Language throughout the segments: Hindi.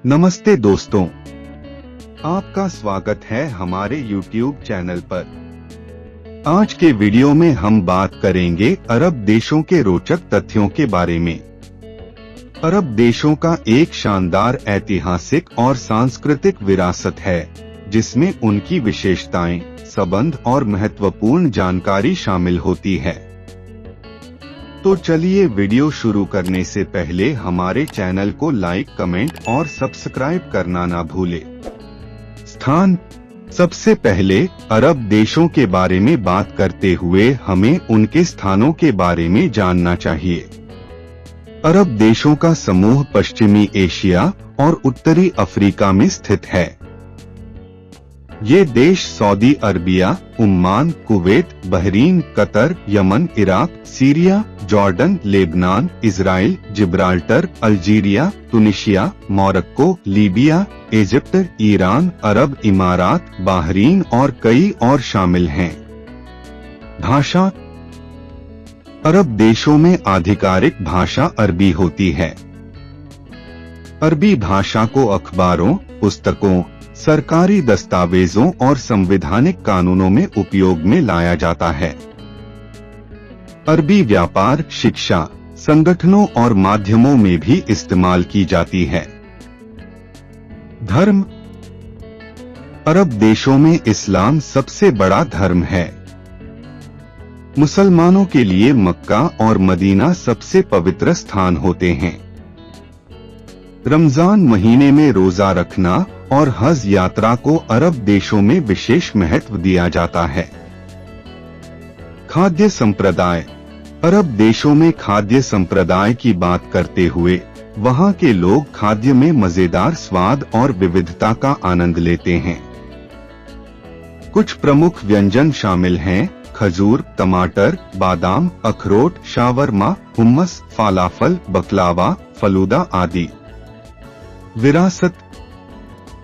नमस्ते दोस्तों, आपका स्वागत है हमारे YouTube चैनल पर। आज के वीडियो में हम बात करेंगे अरब देशों के रोचक तथ्यों के बारे में। अरब देशों का एक शानदार ऐतिहासिक और सांस्कृतिक विरासत है, जिसमें उनकी विशेषताएं, संबंध और महत्वपूर्ण जानकारी शामिल होती है। तो चलिए वीडियो शुरू करने से पहले हमारे चैनल को लाइक, कमेंट और सब्सक्राइब करना ना भूले। स्थान। सबसे पहले अरब देशों के बारे में बात करते हुए हमें उनके स्थानों के बारे में जानना चाहिए। अरब देशों का समूह पश्चिमी एशिया और उत्तरी अफ्रीका में स्थित है। ये देश Saudi Arabia, Oman, Kuwait, Bahrain, Qatar, Yemen, Iraq, Syria, Jordan, Lebanon, Israel, Gibraltar, Algeria, Tunisia, Morocco, Libya, Egypt, Iran, अरब इमारात, बहरीन और कई और शामिल हैं। भाषा। अरब देशों में आधिकारिक भाषा अरबी होती है। अरबी भाषा को अखबारों, पुस्तकों, सरकारी दस्तावेजों और संवैधानिक कानूनों में उपयोग में लाया जाता है। अरबी व्यापार, शिक्षा, संगठनों और माध्यमों में भी इस्तेमाल की जाती है। धर्म। अरब देशों में इस्लाम सबसे बड़ा धर्म है। मुसलमानों के लिए मक्का और मदीना सबसे पवित्र स्थान होते हैं। रमजान महीने में रोजा रखना और हज यात्रा को अरब देशों में विशेष महत्व दिया जाता है। खाद्य संप्रदाय। अरब देशों में खाद्य संप्रदाय की बात करते हुए वहां के लोग खाद्य में मजेदार स्वाद और विविधता का आनंद लेते हैं। कुछ प्रमुख व्यंजन शामिल हैं: खजूर, टमाटर, बादाम, अखरोट, शावरमा, हुम्मस, फालाफल, बकलावा, फलूदा आदि। विरासत।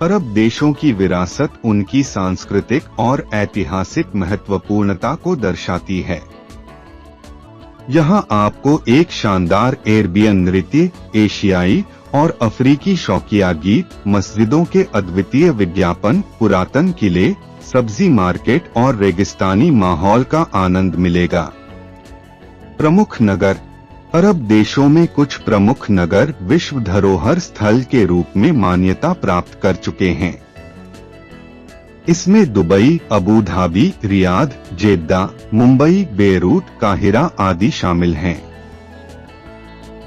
अरब देशों की विरासत उनकी सांस्कृतिक और ऐतिहासिक महत्वपूर्णता को दर्शाती है। यहाँ आपको एक शानदार अरेबियन नृत्य, एशियाई और अफ्रीकी शौकिया गीत, मस्जिदों के अद्वितीय विज्ञापन, पुरातन किले, सब्जी मार्केट और रेगिस्तानी माहौल का आनंद मिलेगा। प्रमुख नगर। अरब देशों में कुछ प्रमुख नगर विश्व धरोहर स्थल के रूप में मान्यता प्राप्त कर चुके हैं। इसमें दुबई, अबू धाबी, रियाद, जेद्दा, मुंबई, बेरूत, काहिरा आदि शामिल हैं।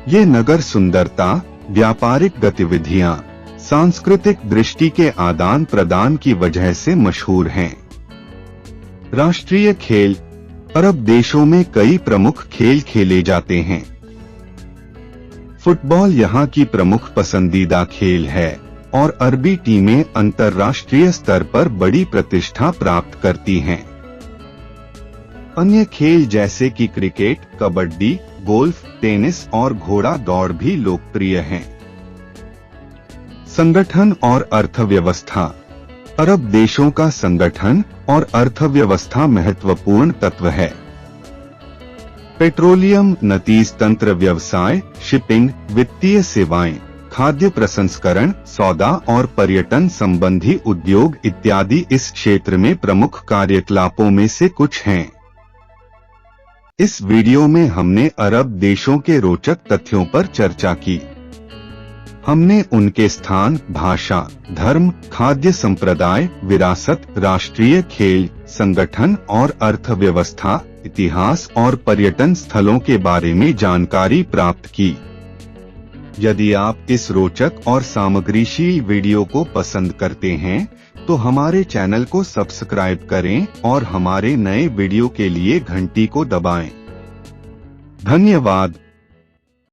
ये नगर सुंदरता, व्यापारिक गतिविधियां, सांस्कृतिक दृष्टि के आदान प्रदान की वजह से मशहूर हैं। राष्ट्रीय खेल। अरब देशों में कई प्रमुख खेल खेले जाते हैं। फुटबॉल यहाँ की प्रमुख पसंदीदा खेल है और अरबी टीमें अंतर्राष्ट्रीय स्तर पर बड़ी प्रतिष्ठा प्राप्त करती हैं। अन्य खेल जैसे कि क्रिकेट, कबड्डी, गोल्फ, टेनिस और घोड़ा दौड़ भी लोकप्रिय हैं। संगठन और अर्थव्यवस्था। अरब देशों का संगठन और अर्थव्यवस्था महत्वपूर्ण तत्व है। पेट्रोलियम, नतीज तंत्र व्यवसाय, शिपिंग, वित्तीय सेवाएं, खाद्य प्रसंस्करण, सौदा और पर्यटन संबंधी उद्योग इत्यादि इस क्षेत्र में प्रमुख कार्यकलापों में से कुछ हैं। इस वीडियो में हमने अरब देशों के रोचक तथ्यों पर चर्चा की। हमने उनके स्थान, भाषा, धर्म, खाद्य संप्रदाय, विरासत, राष्ट्रीय खेल, संगठन और अर्थव्यवस्था, इतिहास और पर्यटन स्थलों के बारे में जानकारी प्राप्त की। यदि आप इस रोचक और सामग्रीशील वीडियो को पसंद करते हैं, तो हमारे चैनल को सब्सक्राइब करें और हमारे नए वीडियो के लिए घंटी को दबाएं। धन्यवाद।